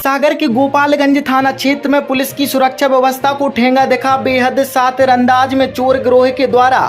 सागर के गोपालगंज थाना क्षेत्र में पुलिस की सुरक्षा व्यवस्था को ठेंगा दिखा बेहद शातिर अंदाज में चोर गिरोह के द्वारा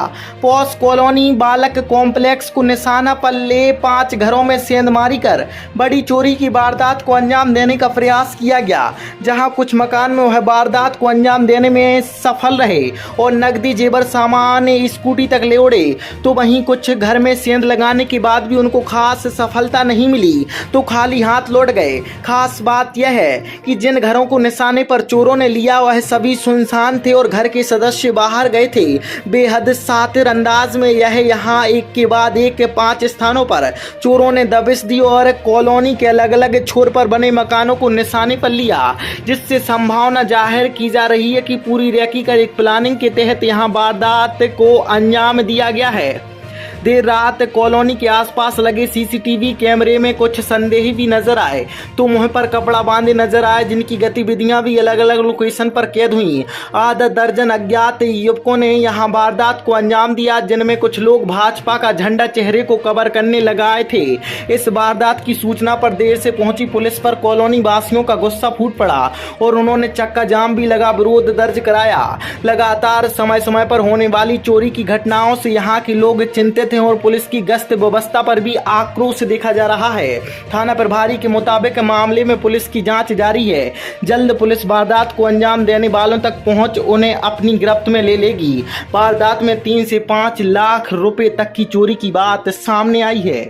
पॉस कॉलोनी बालक कॉम्प्लेक्स को निशाना पर ले 5 घरों में सेंधमारी कर बड़ी चोरी की वारदात को अंजाम देने का प्रयास किया गया। जहां कुछ मकान में वह वारदात को अंजाम देने में सफल रहे और नकदी जेवर सामान स्कूटी तक ले उड़े, तो वहीं कुछ घर में सेंध लगाने के बाद भी उनको खास सफलता नहीं मिली तो खाली हाथ लौट गए। खास बात यह है कि जिन घरों को निशाने पर चोरों ने लिया वह सभी सुनसान थे और घर के सदस्य बाहर गए थे। बेहद शातिर अंदाज में यहाँ एक के बाद एक 5 स्थानों पर चोरों ने दबिश दी और कॉलोनी के अलग अलग छोर पर बने मकानों को निशाने पर लिया, जिससे संभावना जाहिर की जा रही है कि पूरी रैकी कर एक प्लानिंग के तहत यहाँ वारदात को अंजाम दिया गया है। देर रात कॉलोनी के आसपास लगे सीसीटीवी कैमरे में कुछ संदेही भी नजर आए तो मुंह पर कपड़ा बांधे नजर आए, जिनकी गतिविधियां भी अलग अलग लोकेशन पर कैद हुई। आधा दर्जन अज्ञात युवकों ने यहां वारदात को अंजाम दिया, जिनमें कुछ लोग भाजपा का झंडा चेहरे को कवर करने लगाए थे। इस वारदात की सूचना पर देर से पहुंची पुलिस पर कॉलोनी वासियों का गुस्सा फूट पड़ा और उन्होंने चक्का जाम भी लगा विरोध दर्ज कराया। लगातार समय समय पर होने वाली चोरी की घटनाओं से यहाँ के लोग चिंतित हैं और पुलिस की गश्त व्यवस्था पर भी आक्रोश देखा जा रहा है। थाना प्रभारी के मुताबिक मामले में पुलिस की जांच जारी है। जल्द पुलिस वारदात को अंजाम देने वालों तक पहुंच उन्हें अपनी गिरफ्त में ले लेगी। वारदात में 3 से 5 लाख रुपए तक की चोरी की बात सामने आई है।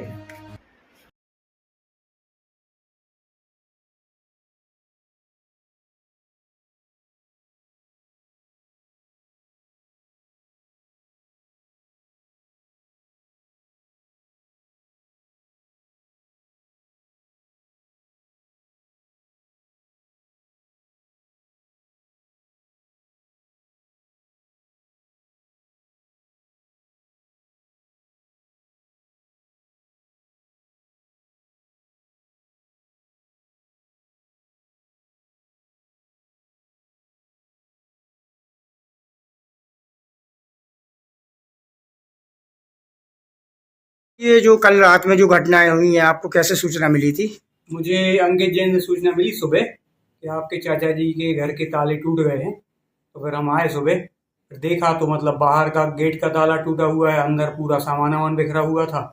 ये जो कल रात में जो घटनाएं हुई हैं, आपको कैसे सूचना मिली थी? मुझे अंकित जैन से सूचना मिली सुबह कि आपके चाचा जी के घर के ताले टूट गए हैं। तो फिर हम आए सुबह, फिर देखा तो मतलब बाहर का गेट का ताला टूटा हुआ है, अंदर पूरा सामान वामान बिखरा हुआ था।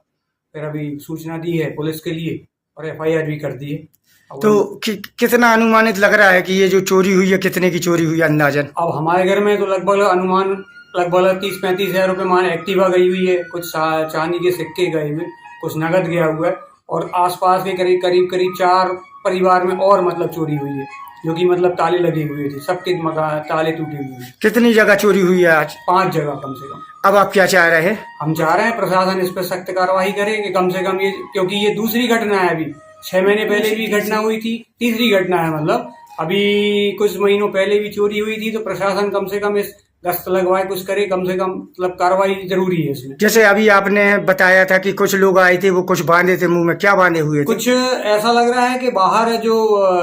फिर अभी सूचना दी है पुलिस के लिए और FIR भी कर दी है। तो कितना अनुमानित लग रहा है कि ये जो चोरी हुई है, कितने की चोरी हुई है अंदाजन? अब हमारे घर में तो लगभग अनुमान लगभग 30-35 हज़ार रुपये मान एक्टिवा गई हुई है, कुछ चांदी के सिक्के गए हुए, कुछ नगद गया हुआ है और आसपास के करीब 4 परिवार में और मतलब चोरी हुई है, जो कि मतलब ताले लगे हुए थे, सबके मकान ताले टूटे हुए हैं। कितनी जगह चोरी हुई है आज? 5 जगह कम से कम। अब आप क्या चाह रहे हैं? हम चाह रहे हैं प्रशासन इस पर सख्त कार्रवाई करे कि कम से कम ये, क्योंकि ये दूसरी घटना है, अभी 6 महीने पहले भी घटना हुई थी, तीसरी घटना है। मतलब अभी कुछ महीनों पहले भी चोरी हुई थी, तो प्रशासन कम से कम इस गश्त लगवाए, कुछ करे, कम से कम मतलब कार्रवाई जरूरी है इसमें। जैसे अभी आपने बताया था कि कुछ लोग आए थे, वो कुछ बांधे थे मुंह में, क्या बांधे हुए थे? कुछ ऐसा लग रहा है कि बाहर जो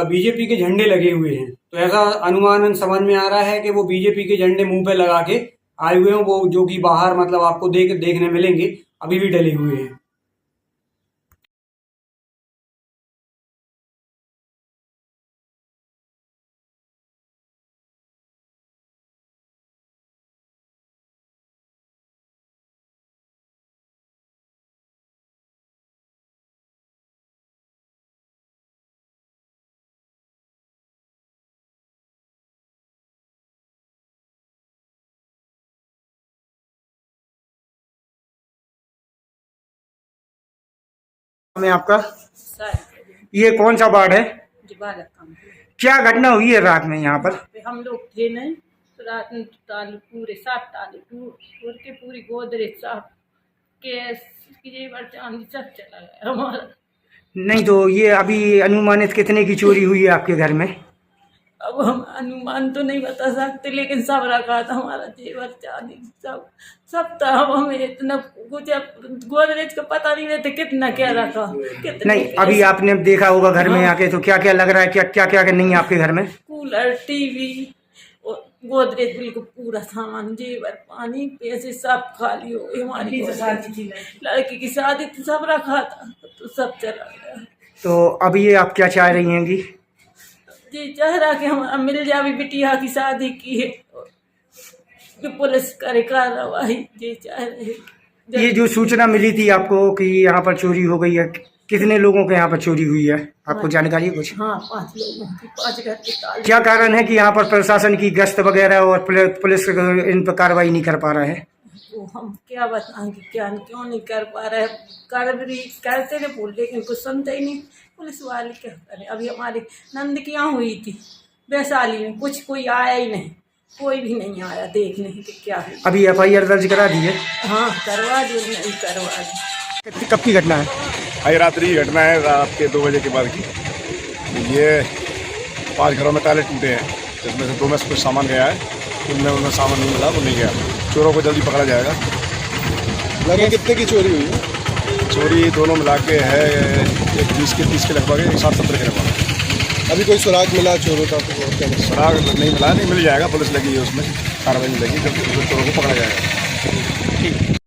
बीजेपी के झंडे लगे हुए हैं, तो ऐसा अनुमानन समझ में आ रहा है कि वो बीजेपी के झंडे मुंह पे लगा के आए हुए हैं, वो जो कि बाहर मतलब आपको देखने मिलेंगे, अभी भी डले हुए हैं। में आपका ये कौन सा वार्ड है? क्या घटना हुई है रात में यहाँ पर? हम लोग थे नहीं, तो रात में ताले पूरे 7 ताले टूट के पूरी गोदरेज सब केस जेवर चांदी सब चला गया हमारा। नहीं तो ये अभी अनुमानित कितने की चोरी हुई है आपके घर में? अब हम अनुमान तो नहीं बता सकते, लेकिन सब रखा था हमारा जेवर चांदी सब था। अब हमें इतना कुछ गोदरेज का पता नहीं रहता कितना क्या रखा, कितना नहीं अभी आपने देखा होगा घर में आके, तो क्या क्या लग रहा है, क्या क्या नहीं है आपके घर में? कूलर, टीवी और गोदरेज बिल्कुल पूरा सामान, जेवर, पानी, पैसे सब खाली हो गए। हमारी लड़की की शादी थी, सब रखा था तो सब चला गया। तो अभी ये आप क्या चाह रही हैं? जी चाह रहा कि हम मिल जाए, बिटिया की शादी की है कि पुलिस करे कार्रवाई, जी चाह रहे। ये जो सूचना मिली थी आपको कि यहाँ पर चोरी हो गई है, कितने लोगों के यहाँ पर चोरी हुई है, आपको जानकारी है कुछ? हाँ 5 लोगों की, 5 घर के ताले। क्या कारण है कि यहाँ पर प्रशासन की गश्त वगैरह और पुलिस इन पर कार्रवाई नहीं कर पा रहा है? वो हम क्या बताएंगे, क्या क्यों नहीं कर पा रहे, करते थे बोल, लेकिन कुछ सुनते ही नहीं पुलिस वाले, क्या करें। अभी हमारी नंद की यहाँ हुई थी वैशाली में, कुछ कोई आया ही नहीं, कोई भी नहीं आया देखने कि क्या है। अभी FIR दर्ज करा दी है? हाँ करवा दी, नहीं करवा दी। कब की घटना है? आज रात्रि की घटना है, रात के 2 बजे के बाद की। ये 5 घरों में ताले टूटे हैं, जिसमें से 2 में कुछ सामान गया है, उनमें सामान नहीं मिला, वो नहीं गया। चोरों को जल्दी पकड़ा जाएगा। लगभग कितने की चोरी हुई है? चोरी दोनों मिला के है 20 के 30 के लगभग, 60-70 के लगभग। अभी कोई सुराग मिला चोरों का? सुराग नहीं मिला, नहीं मिल जाएगा, पुलिस लगी है उसमें, कार्रवाई मिलेगी, जब चोरों को पकड़ा जाएगा।